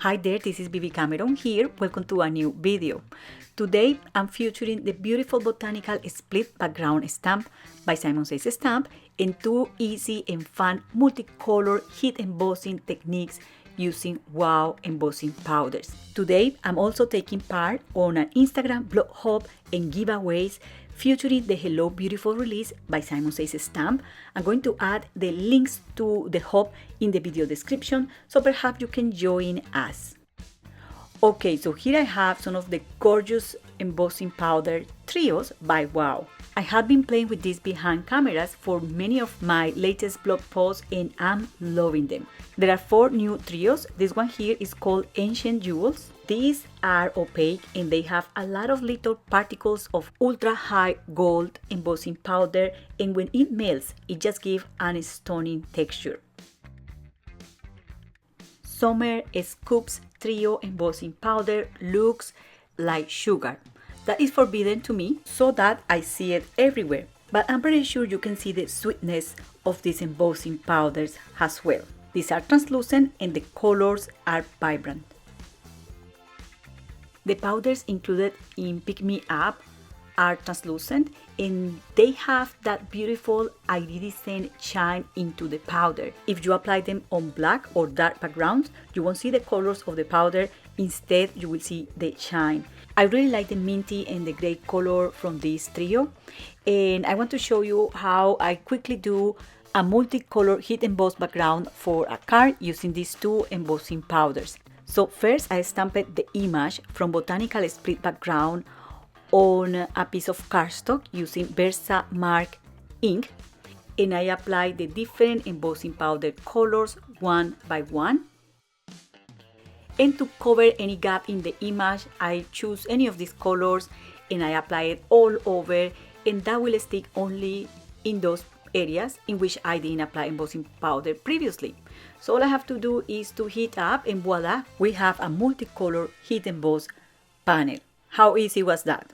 Hi there, this is Bibi Cameron here. Welcome to a new video. Today I'm featuring the beautiful Botanical split background stamp by Simon Says Stamp and two easy and fun multicolor heat embossing techniques using wow embossing powders. Today I'm also taking part on an Instagram blog hop and giveaways featuring the Hello Beautiful release by Simon Says Stamp. I'm going to add the links to the hop in the video description, so perhaps you can join us. Okay, so here I have some of the gorgeous embossing powder trios by Wow. I have been playing with these behind cameras for many of my latest blog posts and I'm loving them. There are 4 new trios. This one here is called Ancient Jewels. These are opaque and they have a lot of little particles of ultra high gold embossing powder, and when it melts, it just gives an stunning texture. Summer Scoops Trio embossing powder looks like sugar. That is forbidden to me so that I see it everywhere, but I'm pretty sure you can see the sweetness of these embossing powders as well. These are translucent and the colors are vibrant. The powders included in Pick Me Up are translucent and they have that beautiful iridescent shine into the powder. If you apply them on black or dark backgrounds, you won't see the colors of the powder. Instead, you will see the shine. I really like the minty and the gray color from this trio, and I want to show you how I quickly do a multicolor heat embossed background for a card using these two embossing powders. So first I stamped the image from Botanical split background on a piece of cardstock using Versamark ink, and I applied the different embossing powder colors one by one. And to cover any gap in the image, I choose any of these colors and I apply it all over, and that will stick only in those areas in which I didn't apply embossing powder previously. So all I have to do is to heat up and voila, we have a multicolor heat emboss panel. How easy was that?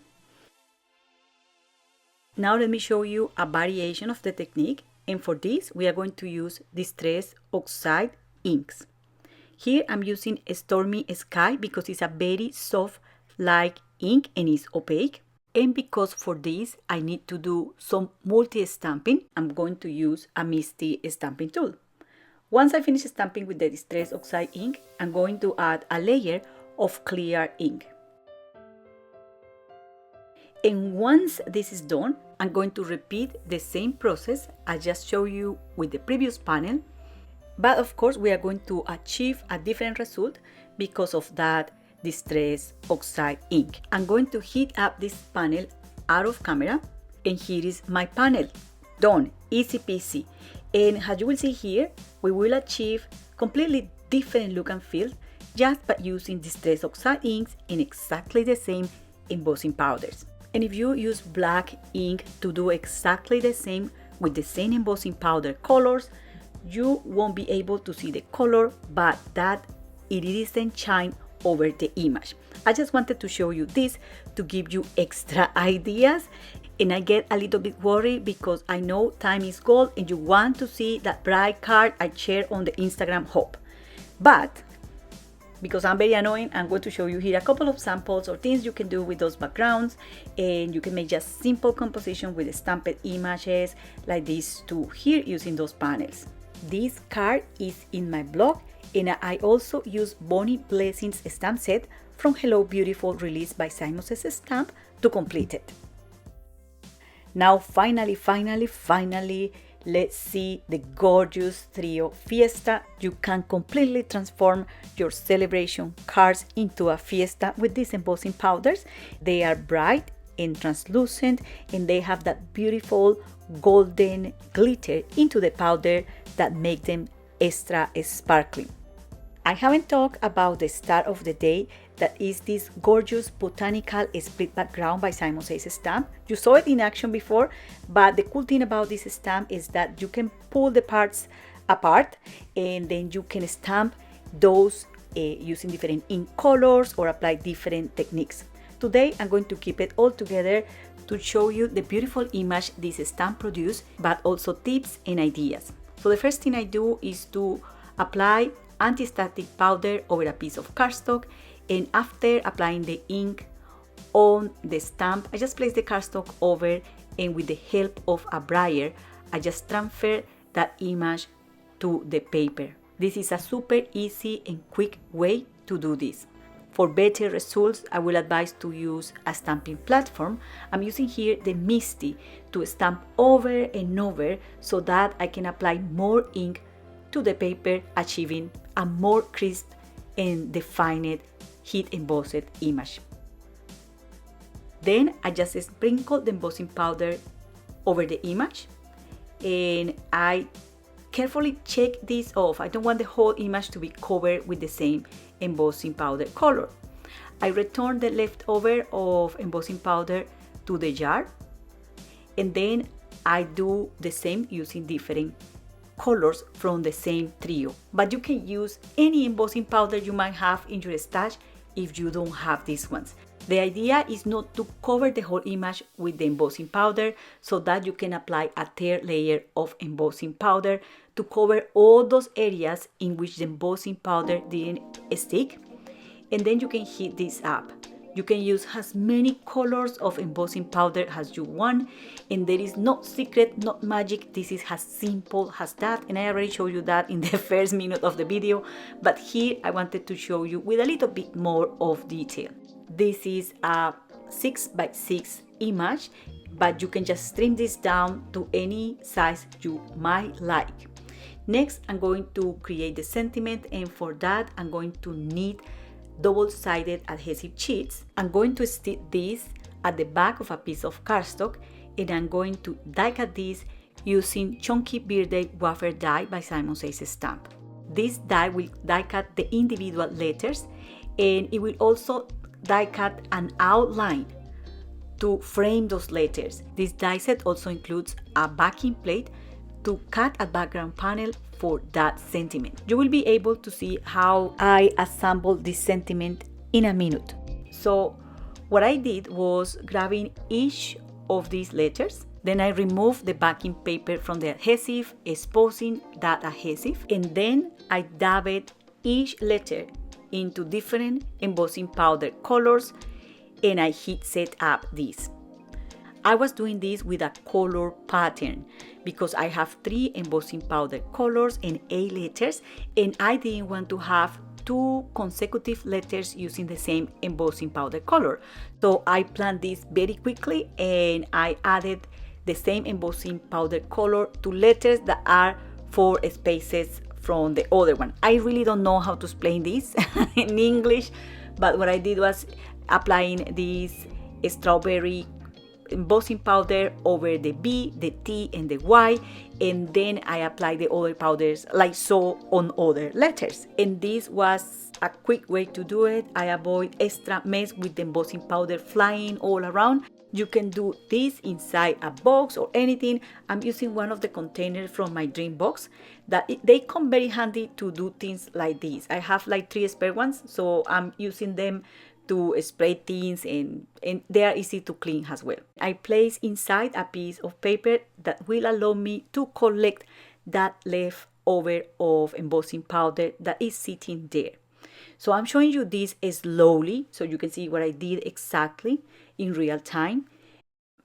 Now let me show you a variation of the technique, and for this we are going to use Distress Oxide inks. Here I'm using Stormy Sky because it's a very soft like ink and it's opaque. And because for this I need to do some multi-stamping, I'm going to use a MISTI stamping tool. Once I finish stamping with the Distress Oxide ink, I'm going to add a layer of clear ink. And once this is done, I'm going to repeat the same process I just showed you with the previous panel. But of course, we are going to achieve a different result because of that Distress Oxide ink. I'm going to heat up this panel out of camera, and here is my panel. Done, easy peasy. And as you will see here, we will achieve completely different look and feel just by using Distress Oxide inks in exactly the same embossing powders. And if you use black ink to do exactly the same with the same embossing powder colors, you won't be able to see the color, but that iridescent shine over the image. I just wanted to show you this to give you extra ideas, and I get a little bit worried because I know time is gold and you want to see that bright card I share on the Instagram hop. But because I'm very annoying, I'm going to show you here a couple of samples or things you can do with those backgrounds, and you can make just simple composition with stamped images like these two here using those panels. This card is in my blog, and I also use Bonnie Blessings stamp set from Hello Beautiful released by Simon Says Stamp to complete it. Now finally, let's see the gorgeous trio Fiesta. You can completely transform your celebration cards into a fiesta with these embossing powders. They are bright and translucent, and they have that beautiful golden glitter into the powder that make them extra sparkling. I haven't talked about the start of the day, that is this gorgeous Botanical split background by Simon Says Stamp. You saw it in action before, but the cool thing about this stamp is that you can pull the parts apart and then you can stamp those using different ink colors or apply different techniques. Today I'm going to keep it all together to show you the beautiful image this stamp produced, but also tips and ideas. So the first thing I do is to apply anti-static powder over a piece of cardstock, and after applying the ink on the stamp, I just place the cardstock over, and with the help of a brayer, I just transfer that image to the paper. This is a super easy and quick way to do this. For better results, I will advise to use a stamping platform. I'm using here the MISTI to stamp over and over so that I can apply more ink to the paper, achieving a more crisp and defined heat embossed image. Then I just sprinkle the embossing powder over the image, and I carefully check this off. I don't want the whole image to be covered with the same embossing powder color. I return the leftover of embossing powder to the jar, and then I do the same using different colors from the same trio. But you can use any embossing powder you might have in your stash if you don't have these ones. The idea is not to cover the whole image with the embossing powder, so that you can apply a third layer of embossing powder to cover all those areas in which the embossing powder didn't stick, and then you can heat this up. You can use as many colors of embossing powder as you want, and there is no secret, not magic. This is as simple as that, and I already showed you that in the first minute of the video, but here I wanted to show you with a little bit more of detail. This is a 6x6 image, but you can just trim this down to any size you might like. Next, I'm going to create the sentiment, and for that I'm going to need double-sided adhesive sheets. I'm going to stick this at the back of a piece of cardstock, and I'm going to die cut this using Chunky Birthday Wafer die by Simon Says Stamp. This die will die cut the individual letters, and it will also die cut an outline to frame those letters. This die set also includes a backing plate to cut a background panel for that sentiment. You will be able to see how I assembled this sentiment in a minute. So what I did was grabbing each of these letters, then I removed the backing paper from the adhesive, exposing that adhesive, and then I dabbed each letter into different embossing powder colors, and I heat set up this. I was doing this with a color pattern because I have 3 embossing powder colors and 8 letters, and I didn't want to have 2 consecutive letters using the same embossing powder color. So I planned this very quickly, and I added the same embossing powder color to letters that are 4 spaces from the other one. I really don't know how to explain this in English, but what I did was applying this strawberry embossing powder over the B, the T, and the Y, and then I applied the other powders like so on other letters. And this was a quick way to do it. I avoid extra mess with the embossing powder flying all around. You can do this inside a box or anything. I'm using one of the containers from my dream box that they come very handy to do things like this. I have like 3 spare ones, so I'm using them to spray things, and they are easy to clean as well. I place inside a piece of paper that will allow me to collect that leftover of embossing powder that is sitting there. So I'm showing you this slowly so you can see what I did exactly in real time.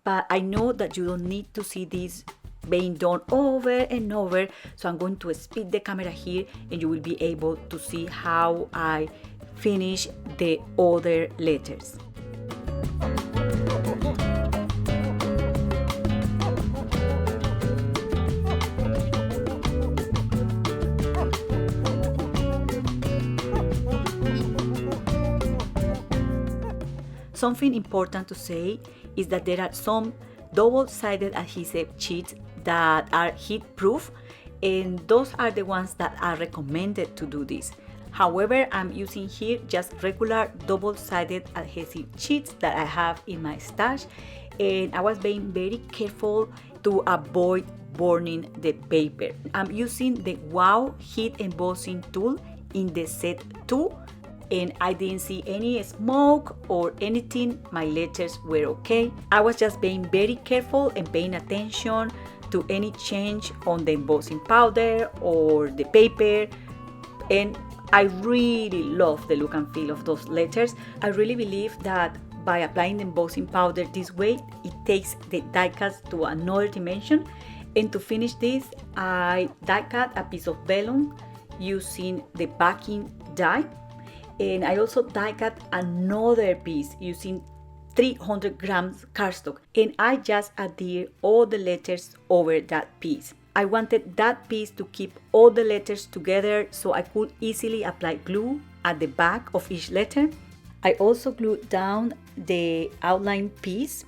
But I know that you don't need to see this being done over and over, so I'm going to speed the camera here, and you will be able to see how I finish the other letters. Something important to say is that there are some double-sided adhesive sheets that are heat proof, and those are the ones that are recommended to do this. However, I'm using here just regular double-sided adhesive sheets that I have in my stash, and I was being very careful to avoid burning the paper. I'm using the Wow Heat Embossing tool in the set 2, and I didn't see any smoke or anything. My letters were okay. I was just being very careful and paying attention to any change on the embossing powder or the paper, and I really love the look and feel of those letters. I really believe that by applying the embossing powder this way, it takes the die cut to another dimension. And to finish this, I die cut a piece of vellum using the backing die, and I also die cut another piece using 300 grams cardstock, and I just adhere all the letters over that piece. I wanted that piece to keep all the letters together so I could easily apply glue at the back of each letter. I also glued down the outline piece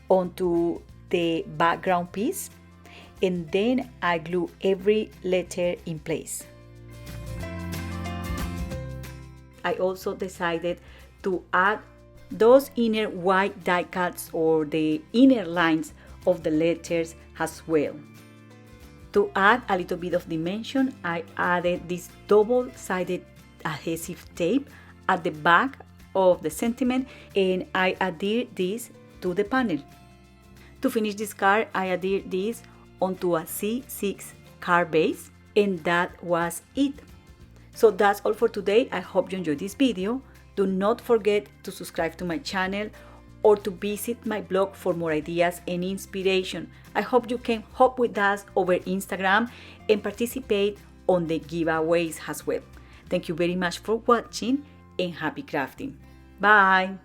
onto the background piece, and then I glue every letter in place. I also decided to add those inner white die cuts or the inner lines of the letters as well. To add a little bit of dimension, I added this double-sided adhesive tape at the back of the sentiment, and I adhere this to the panel. To finish this card, I adhered this onto a C6 card base, and that was it. So that's all for today. I hope you enjoyed this video. Do not forget to subscribe to my channel or to visit my blog for more ideas and inspiration. I hope you can hop with us over Instagram and participate on the giveaways as well. Thank you very much for watching and happy crafting. Bye!